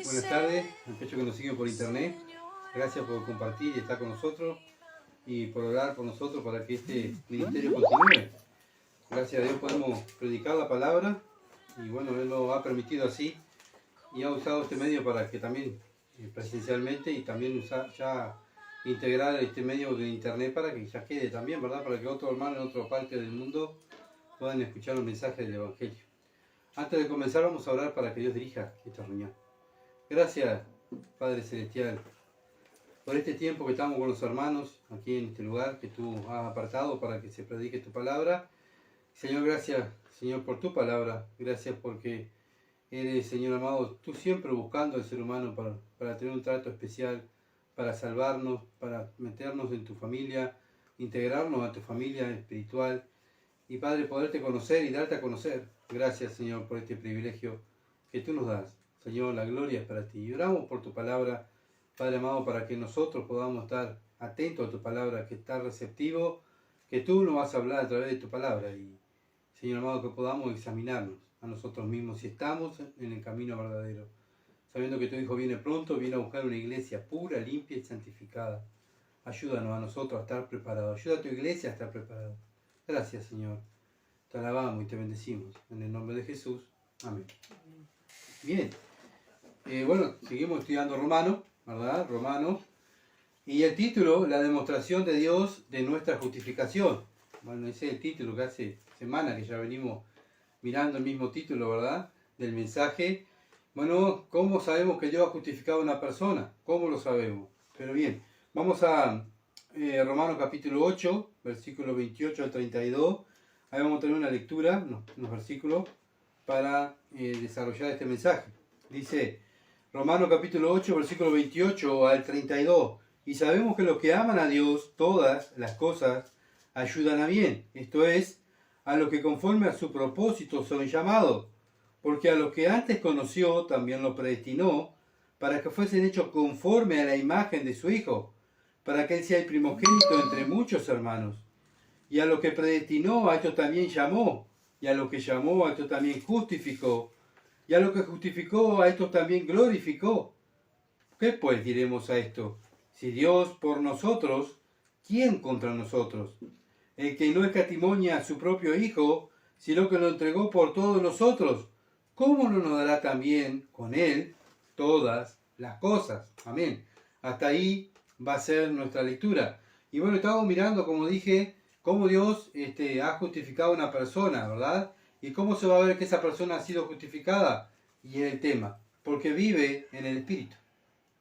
Buenas tardes, aquellos que nos siguen por internet. Gracias por compartir y estar con nosotros y por orar por nosotros para que este ministerio continúe. Gracias a Dios podemos predicar la palabra y bueno, Él lo ha permitido así y ha usado este medio para que también presencialmente y también ya integrar este medio de internet para que ya quede también, ¿verdad? Para que otros hermanos en otra parte del mundo puedan escuchar los mensajes del Evangelio. Antes de comenzar vamos a orar para que Dios dirija esta reunión. Gracias, Padre Celestial, por este tiempo que estamos con los hermanos aquí en este lugar que tú has apartado para que se predique tu palabra. Señor, gracias, Señor, por tu palabra. Gracias porque eres, Señor amado, tú siempre buscando al ser humano para tener un trato especial, para salvarnos, para meternos en tu familia, integrarnos a tu familia espiritual y, Padre, poderte conocer y darte a conocer. Gracias, Señor, por este privilegio que tú nos das. Señor, la gloria es para ti. Y oramos por tu palabra, Padre amado, para que nosotros podamos estar atentos a tu palabra, que estar receptivo, que tú nos vas a hablar a través de tu palabra. Y, Señor amado, que podamos examinarnos a nosotros mismos si estamos en el camino verdadero, sabiendo que tu Hijo viene pronto, viene a buscar una iglesia pura, limpia y santificada. Ayúdanos a nosotros a estar preparados. Ayuda a tu iglesia a estar preparada. Gracias, Señor. Te alabamos y te bendecimos. En el nombre de Jesús. Amén. Bien. Bueno, seguimos estudiando Romanos, ¿verdad? Romanos. Y el título, la demostración de Dios de nuestra justificación. Bueno, ese es el título que hace semanas que ya venimos mirando el mismo título, ¿verdad? Del mensaje. Bueno, ¿cómo sabemos que Dios ha justificado a una persona? ¿Cómo lo sabemos? Pero bien, vamos a Romanos capítulo 8, versículos 28 al 32. Ahí vamos a tener una lectura, unos versículos, para desarrollar este mensaje. Dice Romanos capítulo 8, versículo 28 al 32. Y sabemos que los que aman a Dios, todas las cosas ayudan a bien. Esto es, a los que conforme a su propósito son llamados. Porque a los que antes conoció, también los predestinó, para que fuesen hechos conforme a la imagen de su Hijo, para que Él sea el primogénito entre muchos hermanos. Y a los que predestinó, a estos también llamó. Y a los que llamó, a estos también justificó. Y a los que justificó, a estos también glorificó. ¿Qué pues diremos a esto? Si Dios por nosotros, ¿quién contra nosotros? El que no escatimonia a su propio Hijo, sino que lo entregó por todos nosotros, ¿cómo no nos dará también con Él todas las cosas? Amén. Hasta ahí va a ser nuestra lectura. Y bueno, estamos mirando, como dije, cómo Dios ha justificado a una persona, ¿verdad? ¿Y cómo se va a ver que esa persona ha sido justificada? Y es el tema, porque vive en el Espíritu.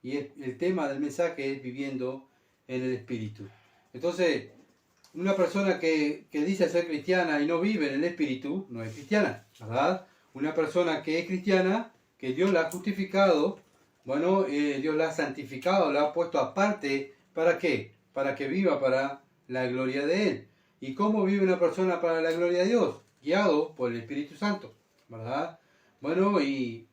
Y el tema del mensaje es viviendo en el Espíritu. Entonces, una persona que dice ser cristiana y no vive en el Espíritu, no es cristiana, ¿verdad? Una persona que es cristiana, que Dios la ha justificado, bueno, Dios la ha santificado, la ha puesto aparte, ¿para qué? Para que viva para la gloria de Él. ¿Y cómo vive una persona para la gloria de Dios? Guiado por el Espíritu Santo, ¿verdad? Bueno, y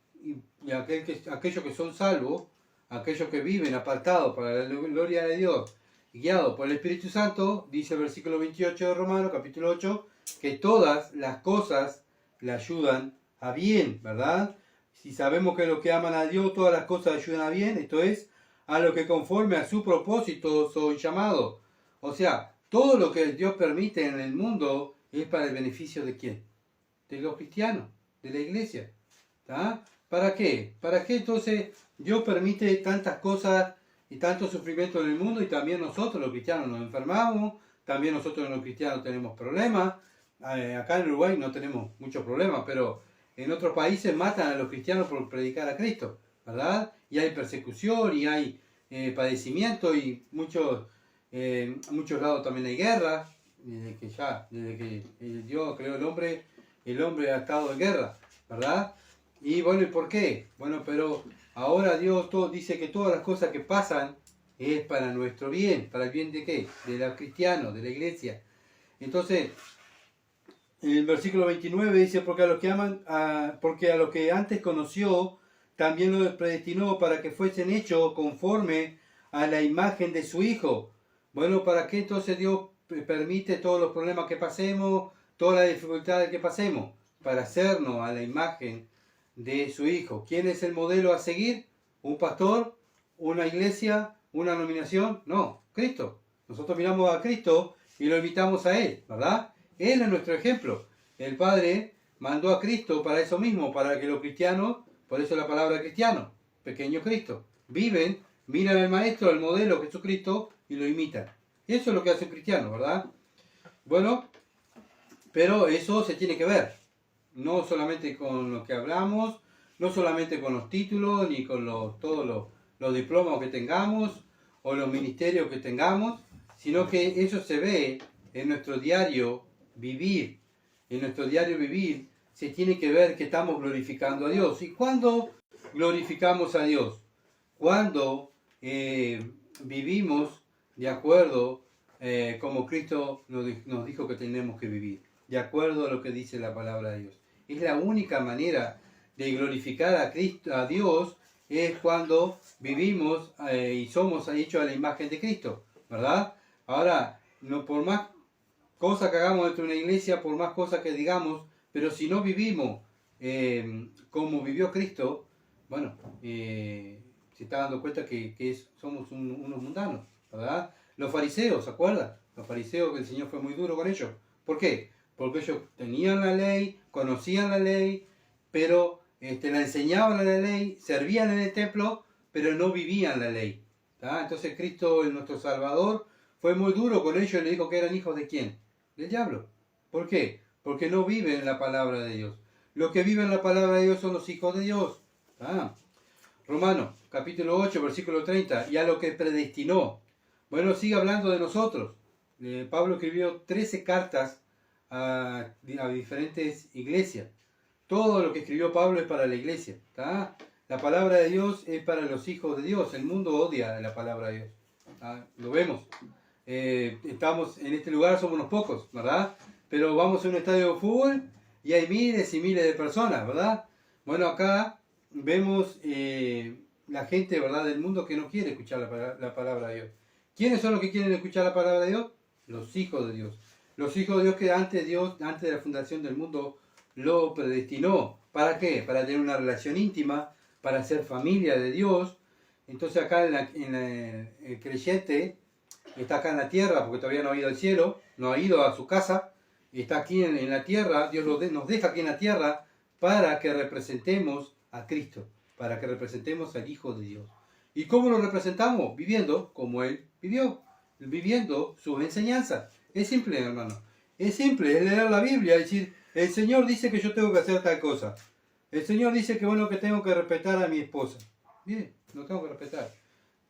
aquellos que son salvos, aquellos que viven apartados para la gloria de Dios, guiados por el Espíritu Santo, dice el versículo 28 de Romanos, capítulo 8, que todas las cosas le ayudan a bien, ¿verdad? Si sabemos que los que aman a Dios, todas las cosas ayudan a bien, esto es, a lo que conforme a su propósito son llamados. O sea, todo lo que Dios permite en el mundo es para el beneficio de ¿quién? De los cristianos, de la iglesia. ¿Tá? ¿Para qué? ¿Para qué entonces Dios permite tantas cosas y tanto sufrimiento en el mundo? Y también nosotros los cristianos nos enfermamos, también nosotros los cristianos tenemos problemas. Acá en Uruguay no tenemos muchos problemas, pero en otros países matan a los cristianos por predicar a Cristo, ¿verdad? Y hay persecución y hay padecimiento y muchos lados también hay guerra. Desde que Dios creó el hombre ha estado en guerra, ¿verdad? Y bueno, ¿y por qué? Bueno, pero ahora Dios dice que todas las cosas que pasan es para nuestro bien. ¿Para el bien de qué? De los cristianos, de la iglesia. Entonces, en el versículo 29 dice, porque a los que antes conoció, también los predestinó para que fuesen hechos conforme a la imagen de su Hijo. Bueno, ¿para qué entonces Dios permite todos los problemas que pasemos, todas las dificultades que pasemos para hacernos a la imagen de su Hijo. ¿Quién es el modelo a seguir? ¿Un pastor? ¿Una iglesia? ¿Una nominación? No, Cristo. Nosotros miramos a Cristo y lo invitamos a Él, ¿verdad? Él es nuestro ejemplo. El Padre mandó a Cristo para eso mismo, para que los cristianos, por eso la palabra cristiano, pequeño Cristo, viven, miran al Maestro, al modelo Jesucristo y lo imitan. Eso es lo que hace un cristiano, ¿verdad? Bueno, pero eso se tiene que ver, no solamente con lo que hablamos, no solamente con los títulos, ni con todos los diplomas que tengamos, o los ministerios que tengamos, sino que eso se ve en nuestro diario vivir. En nuestro diario vivir se tiene que ver que estamos glorificando a Dios. ¿Y cuándo glorificamos a Dios? Cuando vivimos de acuerdo como Cristo nos dijo que tenemos que vivir, de acuerdo a lo que dice la palabra de Dios. Es la única manera de glorificar a Cristo, a Dios, es cuando vivimos y somos hechos a la imagen de Cristo, ¿verdad? Ahora, no por más cosas que hagamos dentro de una iglesia, por más cosas que digamos, pero si no vivimos como vivió Cristo, bueno, se está dando cuenta que somos unos mundanos, ¿verdad? Los fariseos, ¿se acuerdan? Los fariseos, que el Señor fue muy duro con ellos. ¿Por qué? Porque ellos tenían la ley, conocían la ley, pero la enseñaban a la ley, servían en el templo, pero no vivían la ley. ¿Tá? Entonces Cristo, nuestro Salvador, fue muy duro con ellos y le dijo que eran hijos de ¿quién? Del diablo. ¿Por qué? Porque no viven la palabra de Dios. Los que viven la palabra de Dios son los hijos de Dios. ¿Tá? Romanos, capítulo 8, versículo 30. Y a lo que predestinó. Bueno, sigue hablando de nosotros. Pablo escribió 13 cartas a diferentes iglesias. Todo lo que escribió Pablo es para la iglesia. ¿Tá? La palabra de Dios es para los hijos de Dios. El mundo odia la palabra de Dios. ¿Tá? Lo vemos. Estamos en este lugar, somos unos pocos, ¿verdad? Pero vamos a un estadio de fútbol y hay miles y miles de personas, ¿verdad? Bueno, acá vemos la gente, ¿verdad?, del mundo que no quiere escuchar la palabra de Dios. ¿Quiénes son los que quieren escuchar la palabra de Dios? Los hijos de Dios. Los hijos de Dios que antes de la fundación del mundo, lo predestinó. ¿Para qué? Para tener una relación íntima, para ser familia de Dios. Entonces acá el creyente está acá en la tierra, porque todavía no ha ido al cielo, no ha ido a su casa, está aquí en la tierra. Dios nos deja aquí en la tierra para que representemos a Cristo, para que representemos al Hijo de Dios. ¿Y cómo lo representamos? Viviendo como Él vivió, viviendo sus enseñanzas. Es simple, hermano. Es simple, es leer la Biblia, es decir, el Señor dice que yo tengo que hacer tal cosa. El Señor dice que bueno, que tengo que respetar a mi esposa. Bien, lo tengo que respetar.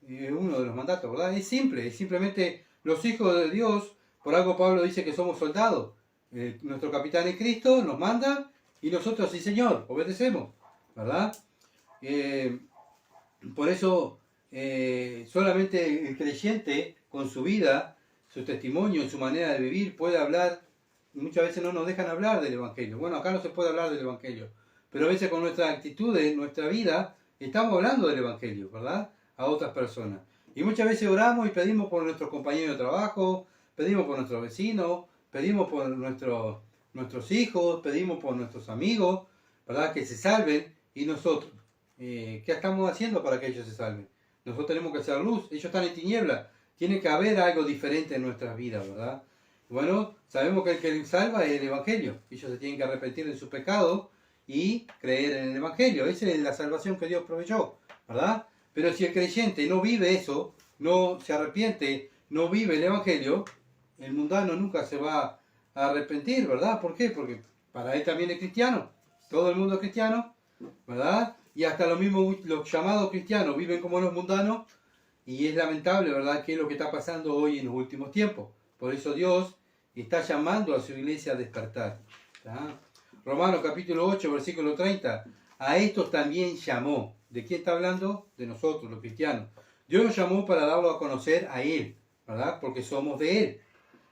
Es uno de los mandatos, ¿verdad? Es simple, es simplemente los hijos de Dios. Por algo Pablo dice que somos soldados. Nuestro capitán es Cristo, nos manda y nosotros, sí Señor, obedecemos, ¿verdad? Por eso solamente el creyente con su vida, su testimonio, su manera de vivir puede hablar. Muchas veces no nos dejan hablar del Evangelio. Bueno, acá no se puede hablar del Evangelio, pero a veces con nuestras actitudes, nuestra vida, estamos hablando del Evangelio, ¿verdad?, a otras personas. Y muchas veces oramos y pedimos por nuestros compañeros de trabajo, pedimos por nuestros vecinos, pedimos por nuestros hijos, pedimos por nuestros amigos, ¿verdad?, que se salven. Y nosotros, ¿qué estamos haciendo para que ellos se salven? Nosotros tenemos que hacer luz, ellos están en tiniebla. Tiene que haber algo diferente en nuestras vidas, ¿verdad? Bueno, sabemos que el que salva es el Evangelio. Ellos se tienen que arrepentir de su pecado y creer en el Evangelio. Esa es la salvación que Dios proveyó, ¿verdad? Pero si el creyente no vive eso, no se arrepiente, no vive el Evangelio, el mundano nunca se va a arrepentir, ¿verdad? ¿Por qué? Porque para él también es cristiano. Todo el mundo es cristiano, ¿verdad? Y hasta los mismos, los llamados cristianos, viven como los mundanos. Y es lamentable, ¿verdad?, que es lo que está pasando hoy en los últimos tiempos. Por eso Dios está llamando a su iglesia a despertar. ¿Tá? Romanos capítulo 8, versículo 30. A estos también llamó. ¿De quién está hablando? De nosotros, los cristianos. Dios nos llamó para darlo a conocer a Él, ¿verdad? Porque somos de Él.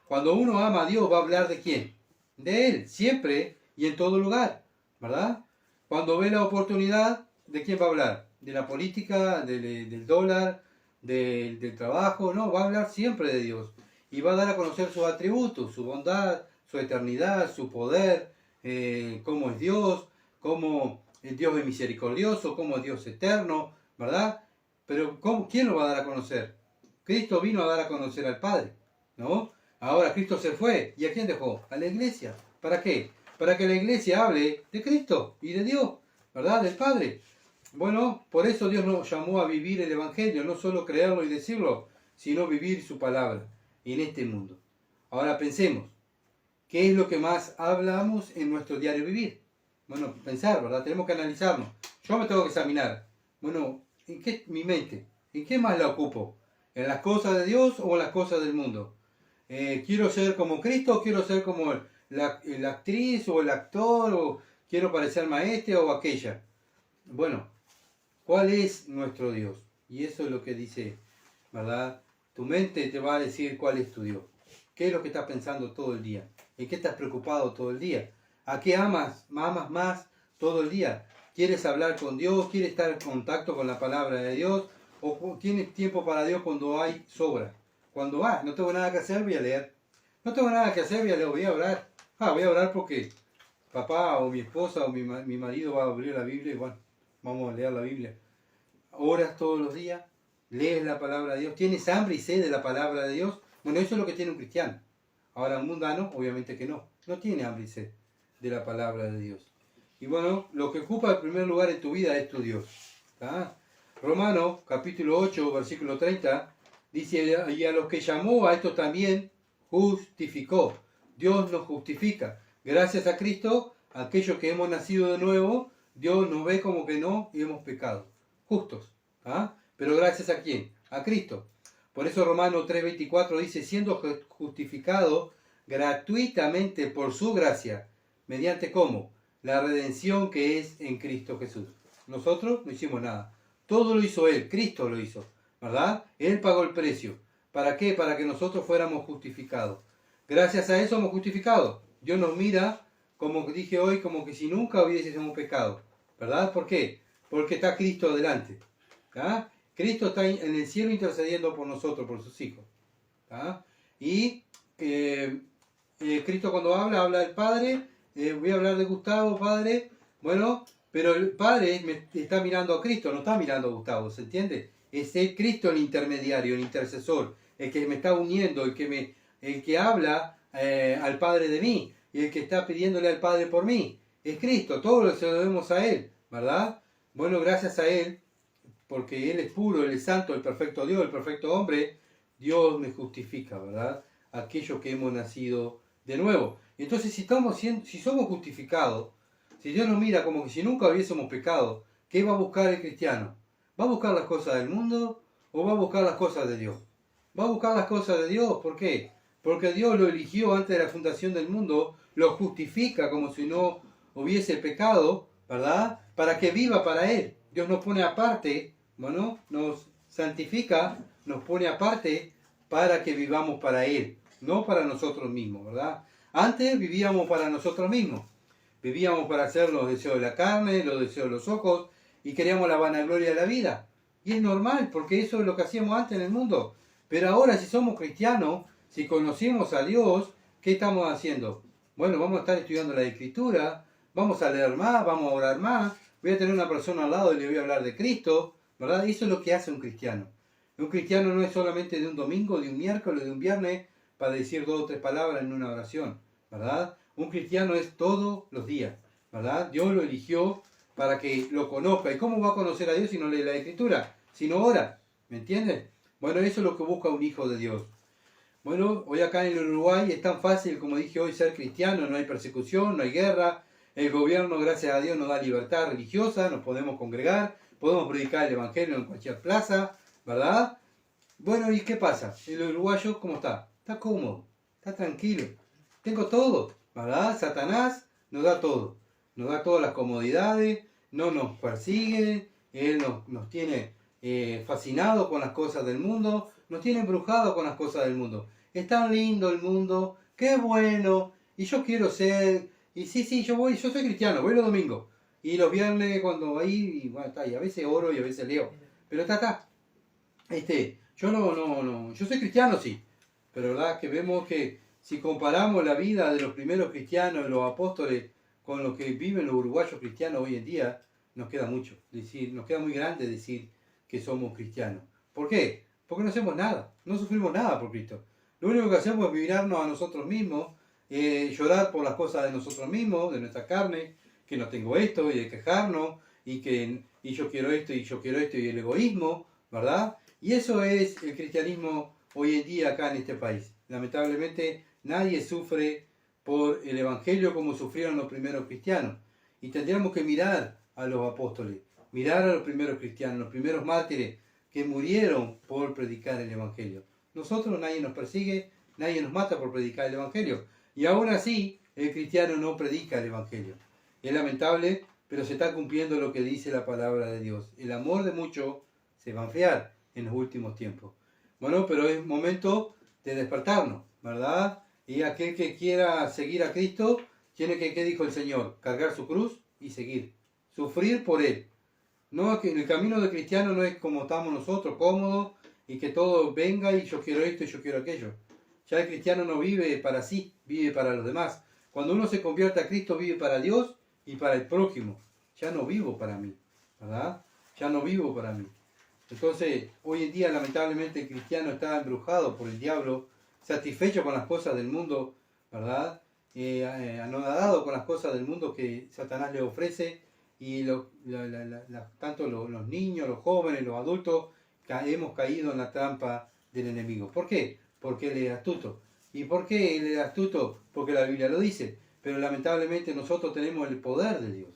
Cuando uno ama a Dios, va a hablar de quién? De Él, siempre y en todo lugar, ¿verdad? Cuando ve la oportunidad, ¿de quién va a hablar? De la política, del dólar, del trabajo. No, va a hablar siempre de Dios. Y va a dar a conocer sus atributos, su bondad, su eternidad, su poder, cómo es Dios, cómo Dios es misericordioso, cómo es Dios eterno, ¿verdad? Pero ¿quién lo va a dar a conocer? Cristo vino a dar a conocer al Padre, ¿no? Ahora Cristo se fue. ¿Y a quién dejó? A la iglesia. ¿Para qué? Para que la iglesia hable de Cristo y de Dios, ¿verdad? Del Padre. Bueno, por eso Dios nos llamó a vivir el Evangelio, no solo creerlo y decirlo, sino vivir su palabra en este mundo. Ahora pensemos, ¿qué es lo que más hablamos en nuestro diario vivir? Bueno, pensar, ¿verdad? Tenemos que analizarnos. Yo me tengo que examinar. Bueno, ¿en qué mi mente? ¿En qué más la ocupo? ¿En las cosas de Dios o en las cosas del mundo? ¿Quiero ser como Cristo o quiero ser como la actriz o el actor? ¿O quiero parecer maestra o aquella? Bueno, ¿cuál es nuestro Dios? Y eso es lo que dice, ¿verdad? Tu mente te va a decir cuál es tu Dios. ¿Qué es lo que estás pensando todo el día? ¿En qué estás preocupado todo el día? ¿A qué amas más todo el día? ¿Quieres hablar con Dios? ¿Quieres estar en contacto con la palabra de Dios? ¿O tienes tiempo para Dios cuando hay sobra? Cuando no tengo nada que hacer, voy a leer. No tengo nada que hacer, voy a leer, voy a orar. Voy a orar porque papá o mi esposa o mi marido va a abrir la Biblia y bueno, vamos a leer la Biblia. ¿Oras todos los días? ¿Lees la palabra de Dios? ¿Tienes hambre y sed de la palabra de Dios? Bueno, eso es lo que tiene un cristiano. Ahora, un mundano, obviamente que no. No tiene hambre y sed de la palabra de Dios. Y bueno, lo que ocupa el primer lugar en tu vida es tu Dios. ¿Tá? Romanos, capítulo 8, versículo 30, dice, y a los que llamó, a estos también justificó. Dios nos justifica. Gracias a Cristo, aquellos que hemos nacido de nuevo, Dios nos ve como que no y hemos pecado. Justos. ¿Ah? Pero gracias a quién? A Cristo. Por eso Romanos 3:24 dice, siendo justificado gratuitamente por su gracia, mediante ¿cómo? La redención que es en Cristo Jesús. Nosotros no hicimos nada. Todo lo hizo Él, Cristo lo hizo, ¿verdad? Él pagó el precio. ¿Para qué? Para que nosotros fuéramos justificados. Gracias a eso somos justificados. Dios nos mira, como dije hoy, como que si nunca hubiésemos pecado, ¿verdad? ¿Por qué? Porque está Cristo delante. ¿Ah? Cristo está en el cielo intercediendo por nosotros, por sus hijos. ¿Ah? Y Cristo cuando habla del Padre, voy a hablar de Gustavo, Padre, bueno, pero el Padre me está mirando a Cristo, no está mirando a Gustavo, ¿se entiende? Es el Cristo el intermediario, el intercesor, el que me está uniendo, el que habla al Padre de mí, y el que está pidiéndole al Padre por mí. Es Cristo, todo lo debemos a Él, ¿verdad? Bueno, gracias a Él, porque Él es puro, Él es santo, el perfecto Dios, el perfecto hombre, Dios me justifica, ¿verdad? Aquellos que hemos nacido de nuevo. Entonces, si somos justificados, si Dios nos mira como que si nunca hubiésemos pecado, ¿qué va a buscar el cristiano? ¿Va a buscar las cosas del mundo o va a buscar las cosas de Dios? Va a buscar las cosas de Dios, ¿por qué? Porque Dios lo eligió antes de la fundación del mundo, lo justifica como si no hubiese pecado, ¿verdad? Para que viva para Él. Dios nos pone aparte, bueno, nos santifica, nos pone aparte para que vivamos para Él, no para nosotros mismos, ¿verdad? Antes vivíamos para nosotros mismos. Vivíamos para hacer los deseos de la carne, los deseos de los ojos, y queríamos la vanagloria de la vida. Y es normal, porque eso es lo que hacíamos antes en el mundo. Pero ahora, si somos cristianos, si conocimos a Dios, ¿qué estamos haciendo? Bueno, vamos a estar estudiando la Escritura, vamos a leer más, vamos a orar más, voy a tener una persona al lado y le voy a hablar de Cristo, ¿verdad? Eso es lo que hace un cristiano. Un cristiano no es solamente de un domingo, de un miércoles, de un viernes, para decir 2 o 3 palabras en una oración, ¿verdad? Un cristiano es todos los días, ¿verdad? Dios lo eligió para que lo conozca. ¿Y cómo va a conocer a Dios si no lee la Escritura? Si no ora, ¿me entiendes? Bueno, eso es lo que busca un hijo de Dios. Bueno, hoy acá en el Uruguay es tan fácil, como dije hoy, ser cristiano, no hay persecución, no hay guerra. El gobierno, gracias a Dios, nos da libertad religiosa, nos podemos congregar, podemos predicar el Evangelio en cualquier plaza, ¿verdad? Bueno, ¿y qué pasa? El uruguayo, ¿cómo está? Está cómodo, está tranquilo. Tengo todo, ¿verdad? Satanás nos da todo. Nos da todas las comodidades, no nos persigue, Él nos tiene fascinados con las cosas del mundo, nos tiene embrujados con las cosas del mundo. Es tan lindo el mundo, qué bueno, y yo quiero ser, y sí, yo soy cristiano, voy los domingos, y los viernes cuando ahí, y bueno, está, y a veces oro y a veces leo, pero está. Yo no, yo soy cristiano, sí, pero verdad que vemos que si comparamos la vida de los primeros cristianos, de los apóstoles, con lo que viven los uruguayos cristianos hoy en día, nos queda mucho. Nos queda muy grande decir que somos cristianos. ¿Por qué? Porque no hacemos nada, no sufrimos nada por Cristo. Lo único que hacemos es mirarnos a nosotros mismos, llorar por las cosas de nosotros mismos, de nuestra carne, que no tengo esto, y de quejarnos, y yo quiero esto, y yo quiero esto, y el egoísmo, ¿verdad? Y eso es el cristianismo hoy en día acá en este país. Lamentablemente nadie sufre por el Evangelio como sufrieron los primeros cristianos. Y tendríamos que mirar a los apóstoles, mirar a los primeros cristianos, los primeros mártires que murieron por predicar el Evangelio. Nosotros nadie nos persigue, nadie nos mata por predicar el Evangelio. Y aún así, el cristiano no predica el Evangelio. Es lamentable, pero se está cumpliendo lo que dice la palabra de Dios. El amor de muchos se va a enfriar en los últimos tiempos. Bueno, pero es momento de despertarnos, ¿verdad? Y aquel que quiera seguir a Cristo, tiene que, ¿qué dijo el Señor? Cargar su cruz y seguir. Sufrir por Él. No, que el camino del cristiano no es como estamos nosotros, cómodos, y que todo venga y yo quiero esto y yo quiero aquello. Ya el cristiano no vive para sí, vive para los demás. Cuando uno se convierte a Cristo, vive para Dios y para el prójimo. Ya no vivo para mí, ¿verdad? Ya no vivo para mí. Entonces, hoy en día, lamentablemente, el cristiano está embrujado por el diablo, satisfecho con las cosas del mundo, ¿verdad? Anonadado con las cosas del mundo que Satanás le ofrece, y tanto los niños, los jóvenes, los adultos, hemos caído en la trampa del enemigo. ¿Por qué? Porque él es astuto. ¿Y por qué él es astuto? Porque la Biblia lo dice. Pero lamentablemente nosotros tenemos el poder de Dios.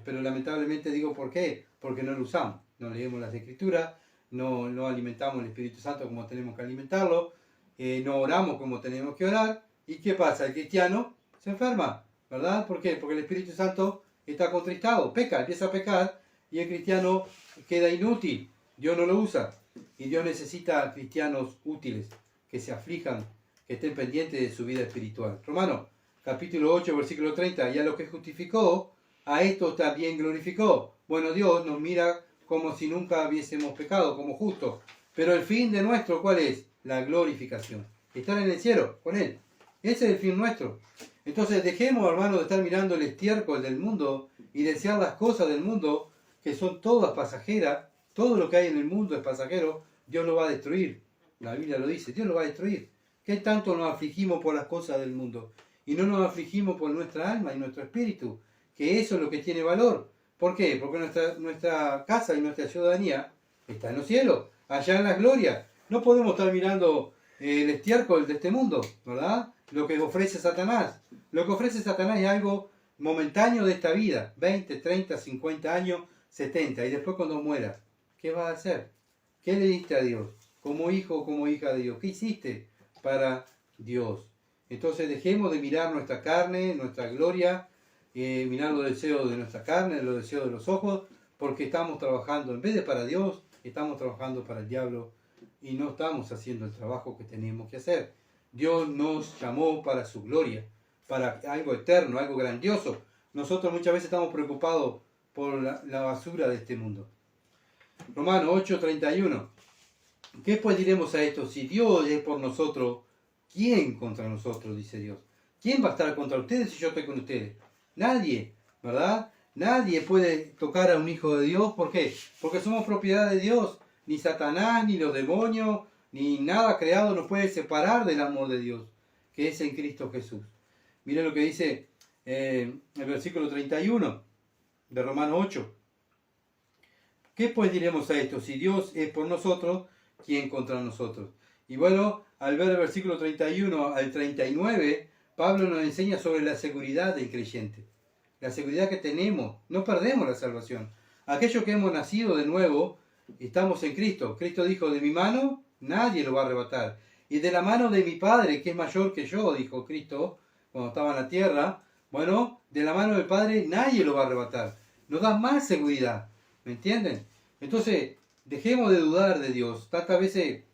Pero lamentablemente digo ¿por qué? Porque no lo usamos. No leemos las Escrituras, no alimentamos el Espíritu Santo como tenemos que alimentarlo, no oramos como tenemos que orar. ¿Y qué pasa? El cristiano se enferma, ¿verdad? ¿Por qué? Porque el Espíritu Santo está contristado, peca, empieza a pecar, y el cristiano queda inútil. Dios no lo usa. Y Dios necesita cristianos útiles, que se aflijan, que estén pendientes de su vida espiritual. Romanos, capítulo 8, versículo 30. Y a los que justificó, a estos también glorificó. Bueno, Dios nos mira como si nunca hubiésemos pecado, como justos. Pero el fin de nuestro, ¿cuál es? La glorificación. Estar en el cielo con Él. Ese es el fin nuestro. Entonces dejemos, hermanos, de estar mirando el estiércol del mundo y desear las cosas del mundo, que son todas pasajeras. Todo lo que hay en el mundo es pasajero. Dios lo va a destruir. La Biblia lo dice, Dios lo va a destruir. ¿Qué tanto nos afligimos por las cosas del mundo? Y no nos afligimos por nuestra alma y nuestro espíritu, que eso es lo que tiene valor. ¿Por qué? Porque nuestra casa y nuestra ciudadanía está en los cielos, allá en la gloria. No podemos estar mirando el estiércol de este mundo, ¿verdad? Lo que ofrece Satanás. Lo que ofrece Satanás es algo momentáneo de esta vida, 20, 30, 50 años, 70, y después cuando mueras, ¿qué vas a hacer? ¿Qué le diste a Dios? Como hijo o como hija de Dios, ¿qué hiciste para Dios? Entonces dejemos de mirar nuestra carne, nuestra gloria, mirar los deseos de nuestra carne, los deseos de los ojos, porque estamos trabajando, en vez de para Dios, estamos trabajando para el diablo y no estamos haciendo el trabajo que tenemos que hacer. Dios nos llamó para su gloria, para algo eterno, algo grandioso. Nosotros muchas veces estamos preocupados por la basura de este mundo. Romanos 8:31. ¿Qué pues diremos a esto? Si Dios es por nosotros, ¿quién contra nosotros? Dice Dios. ¿Quién va a estar contra ustedes si yo estoy con ustedes? Nadie, ¿verdad? Nadie puede tocar a un hijo de Dios. ¿Por qué? Porque somos propiedad de Dios. Ni Satanás, ni los demonios, ni nada creado nos puede separar del amor de Dios, que es en Cristo Jesús. Miren lo que dice el versículo 31 de Romanos 8. ¿Qué pues diremos a esto? Si Dios es por nosotros, ¿quién contra nosotros? Y bueno, al ver el versículo 31 al 39, Pablo nos enseña sobre la seguridad del creyente. La seguridad que tenemos, no perdemos la salvación. Aquellos que hemos nacido de nuevo, estamos en Cristo. Cristo dijo, de mi mano nadie lo va a arrebatar. Y de la mano de mi Padre, que es mayor que yo, dijo Cristo, cuando estaba en la tierra, bueno, de la mano del Padre nadie lo va a arrebatar. Nos da más seguridad. ¿Me entienden? Entonces, dejemos de dudar de Dios. Tantas veces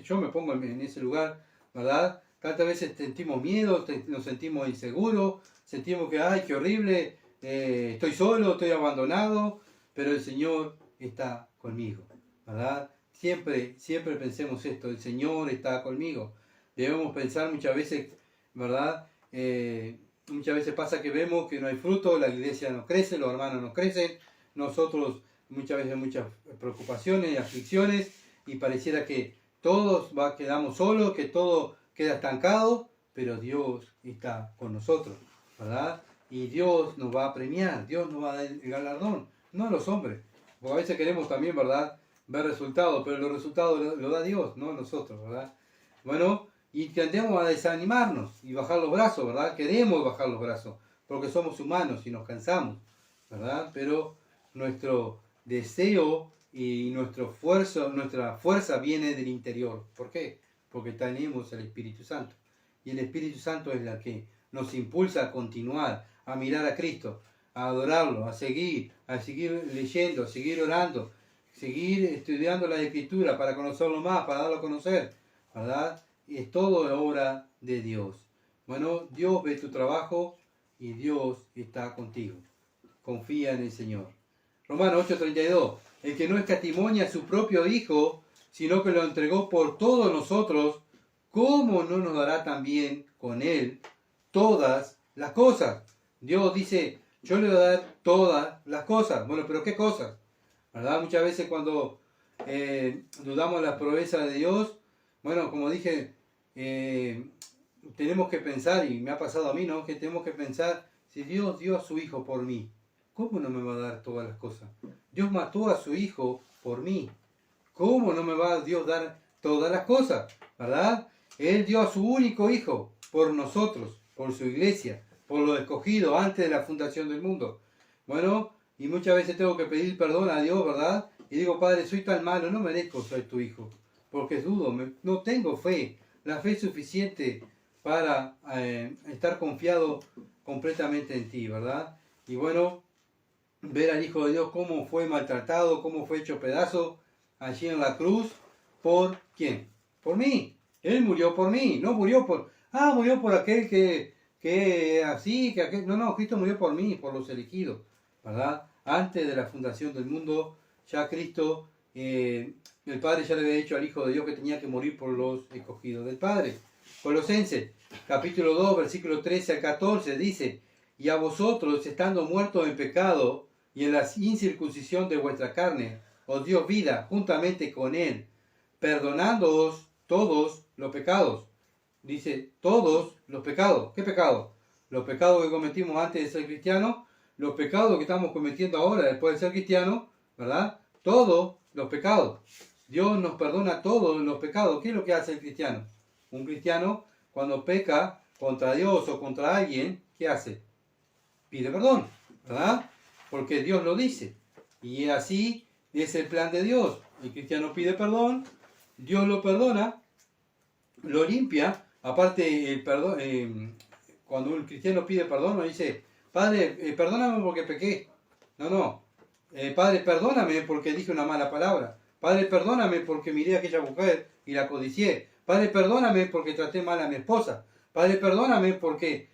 yo me pongo en ese lugar, ¿verdad? Tantas veces sentimos miedo, nos sentimos inseguros, sentimos que, ay, qué horrible, estoy solo, estoy abandonado, pero el Señor está conmigo, ¿verdad? Siempre pensemos esto, el Señor está conmigo. Debemos pensar muchas veces, ¿verdad? Muchas veces pasa que vemos que no hay fruto, la iglesia no crece, los hermanos no crecen, nosotros muchas veces muchas preocupaciones y aflicciones, y pareciera que todos quedamos solos, que todo queda estancado, pero Dios está con nosotros, ¿verdad? Y Dios nos va a premiar, Dios nos va a dar el galardón, no los hombres. Porque a veces queremos también, ¿verdad?, ver resultados, pero los resultados lo da Dios, no nosotros, ¿verdad? Bueno, y tendemos a desanimarnos y bajar los brazos, ¿verdad? Queremos bajar los brazos, porque somos humanos y nos cansamos, ¿verdad? Pero nuestro deseo y nuestra fuerza viene del interior. ¿Por qué? Porque tenemos el Espíritu Santo. Y el Espíritu Santo es la que nos impulsa a continuar, a mirar a Cristo, a adorarlo, a seguir leyendo, a seguir orando, seguir estudiando la Escritura para conocerlo más, para darlo a conocer, ¿verdad? Y es todo obra de Dios. Bueno, Dios ve tu trabajo y Dios está contigo. Confía en el Señor. Romanos 8:32. El que no escatimó a su propio Hijo, sino que lo entregó por todos nosotros, ¿cómo no nos dará también con Él todas las cosas? Dios dice, yo le voy a dar todas las cosas. Bueno, pero ¿qué cosas? ¿Verdad? Muchas veces cuando dudamos de la proeza de Dios, bueno, como dije, tenemos que pensar, y me ha pasado a mí, ¿no?, que tenemos que pensar, si Dios dio a su Hijo por mí, ¿cómo no me va a dar todas las cosas? Dios mató a su Hijo por mí. ¿Cómo no me va a Dios dar todas las cosas? ¿Verdad? Él dio a su único Hijo por nosotros, por su iglesia, por los escogidos antes de la fundación del mundo. Bueno, y muchas veces tengo que pedir perdón a Dios, ¿verdad? Y digo, Padre, soy tan malo, no merezco ser tu Hijo, porque dudo, no tengo fe, la fe suficiente para estar confiado completamente en ti, ¿verdad? Y bueno, ver al Hijo de Dios cómo fue maltratado, cómo fue hecho pedazo allí en la cruz. ¿Por quién? Por mí. Él murió por mí, no murió murió por aquel que así, que aquel. No, Cristo murió por mí, por los elegidos, ¿verdad? Antes de la fundación del mundo, ya Cristo, el Padre ya le había dicho al Hijo de Dios que tenía que morir por los escogidos del Padre. Colosenses, capítulo 2, versículo 13 al 14, dice, y a vosotros, estando muertos en pecado, y en la incircuncisión de vuestra carne, os dio vida juntamente con Él, perdonándoos todos los pecados. Dice, todos los pecados. ¿Qué pecados? Los pecados que cometimos antes de ser cristianos, los pecados que estamos cometiendo ahora después de ser cristianos, ¿verdad? Todos los pecados. Dios nos perdona todos los pecados. ¿Qué es lo que hace el cristiano? Un cristiano, cuando peca contra Dios o contra alguien, ¿qué hace? Pide perdón, ¿verdad? Porque Dios lo dice. Y así es el plan de Dios. El cristiano pide perdón, Dios lo perdona, lo limpia. Aparte, el perdón, cuando un cristiano pide perdón, no dice, Padre, perdóname porque pequé. No. Padre, perdóname porque dije una mala palabra. Padre, perdóname porque miré a aquella mujer y la codicié. Padre, perdóname porque traté mal a mi esposa. Padre, perdóname porque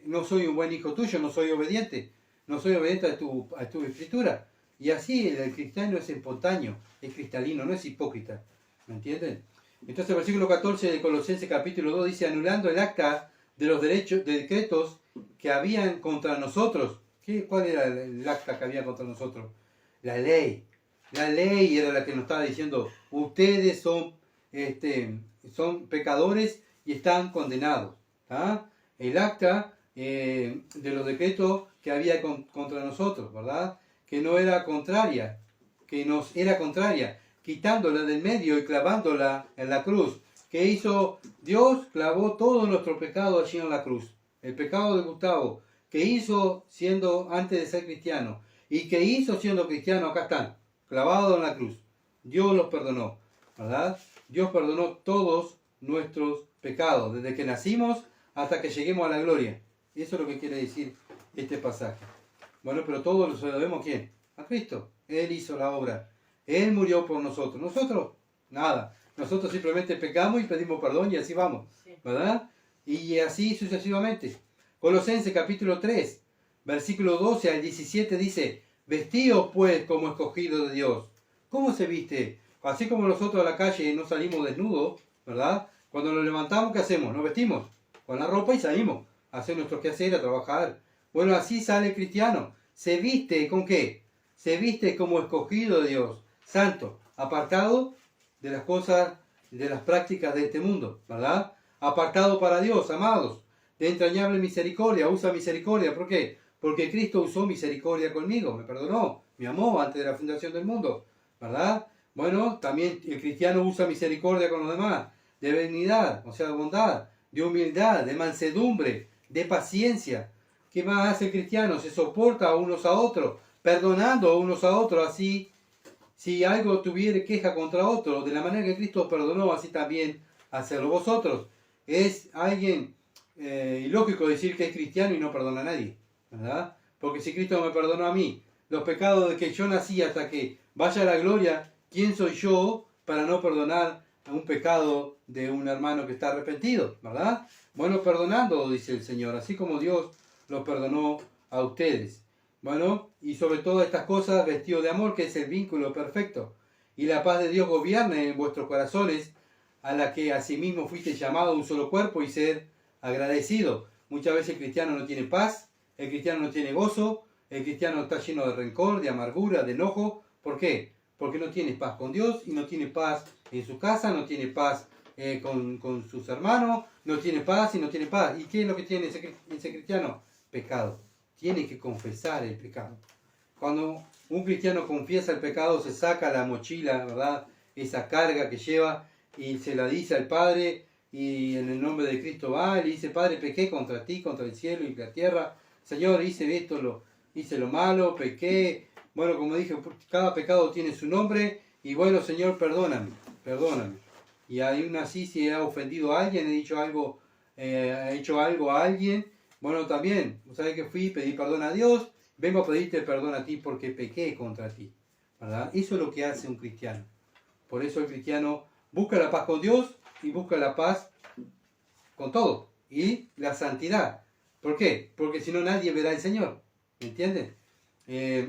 no soy un buen hijo tuyo, no soy obediente a tu escritura. Y así el cristiano es espontáneo, es cristalino, no es hipócrita. ¿Me entienden? Entonces el versículo 14 de Colosenses capítulo 2 dice, anulando el acta de los decretos que habían contra nosotros. ¿Cuál era el acta que había contra nosotros? La ley. La ley era la que nos estaba diciendo, ustedes son pecadores y están condenados. ¿Ah? El acta de los decretos que había contra nosotros, ¿verdad? Que no era contraria, que nos era contraria, quitándola del medio y clavándola en la cruz. ¿Qué hizo Dios? Clavó todo nuestro pecado allí en la cruz. El pecado de Gustavo, que hizo siendo antes de ser cristiano, y que hizo siendo cristiano, acá están, clavados en la cruz. Dios los perdonó, ¿verdad? Dios perdonó todos nuestros pecados, desde que nacimos hasta que lleguemos a la gloria. Eso es lo que quiere decir este pasaje. Bueno, pero todo lo debemos ¿a quién? A Cristo. Él hizo la obra. Él murió por nosotros. Nosotros, nada. Nosotros simplemente pecamos y pedimos perdón y así vamos. ¿Verdad? Y así sucesivamente. Colosenses capítulo 3, versículo 12 al 17 dice, vestíos pues como escogidos de Dios. ¿Cómo se viste? Así como nosotros a la calle no salimos desnudos, ¿verdad? Cuando nos levantamos, ¿qué hacemos? Nos vestimos con la ropa y salimos a hacer nuestro quehacer, a trabajar. Bueno, así sale el cristiano. Se viste ¿con qué? Se viste como escogido de Dios, santo, apartado de las cosas, de las prácticas de este mundo, ¿verdad? Apartado para Dios, amados, de entrañable misericordia, usa misericordia. ¿Por qué? Porque Cristo usó misericordia conmigo, me perdonó, me amó antes de la fundación del mundo, ¿verdad? Bueno, también el cristiano usa misericordia con los demás, de benignidad, o sea, de bondad, de humildad, de mansedumbre, de paciencia. ¿Qué más hace el cristiano? Se soporta a unos a otros, perdonando a unos a otros, así, si algo tuviere queja contra otro, de la manera que Cristo perdonó, así también hacerlo vosotros. Es alguien ilógico decir que es cristiano y no perdona a nadie, ¿verdad? Porque si Cristo me perdonó a mí los pecados de que yo nací hasta que vaya a la gloria, ¿quién soy yo para no perdonar a un pecado de un hermano que está arrepentido, ¿verdad? Bueno, perdonando, dice el Señor, así como Dios los perdonó a ustedes. Bueno, y sobre todas estas cosas, vestido de amor, que es el vínculo perfecto. Y la paz de Dios gobierne en vuestros corazones, a la que asimismo fuiste llamado a un solo cuerpo y ser agradecido. Muchas veces el cristiano no tiene paz, el cristiano no tiene gozo, el cristiano está lleno de rencor, de amargura, de enojo. ¿Por qué? Porque no tiene paz con Dios y no tiene paz en su casa, no tiene paz con sus hermanos, no tiene paz y no tiene paz. ¿Y qué es lo que tiene ese cristiano? Pecado. Tiene que confesar el pecado. Cuando un cristiano confiesa el pecado, se saca la mochila, ¿verdad? Esa carga que lleva y se la dice al Padre, y en el nombre de Cristo va y le dice: Padre, pequé contra ti, contra el cielo y la tierra. Señor, hice esto, hice lo malo, pequé. Bueno, como dije, cada pecado tiene su nombre. Y bueno, Señor, perdóname, perdóname. Y aún así, si he ofendido a alguien, he hecho algo a alguien, bueno, también, ¿sabes que fui? Pedí perdón a Dios, vengo a pedirte perdón a ti porque pequé contra ti, ¿verdad? Eso es lo que hace un cristiano. Por eso el cristiano busca la paz con Dios y busca la paz con todo. Y la santidad. ¿Por qué? Porque si no nadie verá al Señor. ¿Me entienden?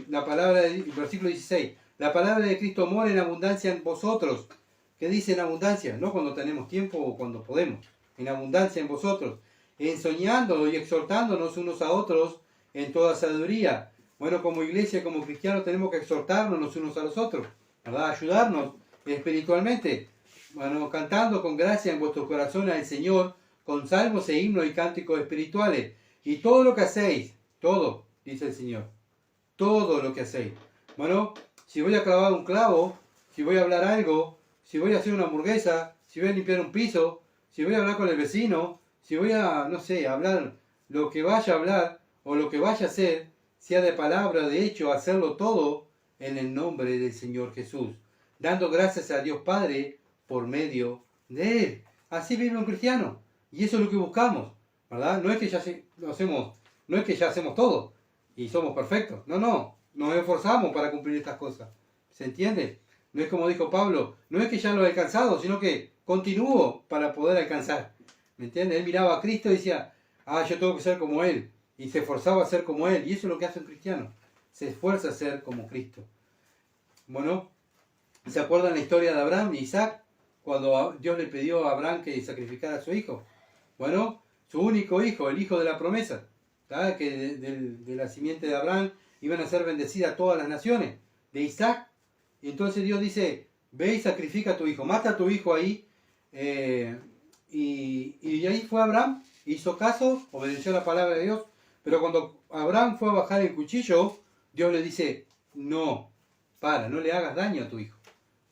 La palabra del versículo 16. La palabra de Cristo mora en abundancia en vosotros. ¿Qué dice en abundancia? No cuando tenemos tiempo o cuando podemos. En abundancia en vosotros. Enseñando y exhortándonos unos a otros en toda sabiduría. Bueno, como iglesia, como cristianos, tenemos que exhortarnos los unos a los otros, ¿verdad? Ayudarnos espiritualmente. Bueno, cantando con gracia en vuestros corazones al Señor, con salmos e himnos y cánticos espirituales. Y todo lo que hacéis, todo, dice el Señor, todo lo que hacéis. Bueno, si voy a clavar un clavo, si voy a hablar algo, si voy a hacer una hamburguesa, si voy a limpiar un piso, si voy a hablar con el vecino, si voy a, no sé, hablar lo que vaya a hablar o lo que vaya a hacer, sea de palabra, de hecho, hacerlo todo en el nombre del Señor Jesús, dando gracias a Dios Padre por medio de Él. Así vive un cristiano. Y eso es lo que buscamos, ¿verdad? No es que ya hacemos todo y somos perfectos. No, nos esforzamos para cumplir estas cosas. ¿Se entiende? No es como dijo Pablo, no es que ya lo he alcanzado, sino que continúo para poder alcanzar. ¿Me entiende? Él miraba a Cristo y decía: yo tengo que ser como Él. Y se esforzaba a ser como Él. Y eso es lo que hace un cristiano. Se esfuerza a ser como Cristo. Bueno, ¿se acuerdan la historia de Abraham y Isaac? Cuando Dios le pidió a Abraham que sacrificara a su hijo. Bueno, su único hijo, el hijo de la promesa, ¿sabes? Que de la simiente de Abraham iban a ser bendecidas todas las naciones, de Isaac. Y entonces Dios dice: ve y sacrifica a tu hijo, mata a tu hijo ahí. Y ahí fue Abraham, hizo caso, obedeció la palabra de Dios. Pero cuando Abraham fue a bajar el cuchillo, Dios le dice: no le hagas daño a tu hijo.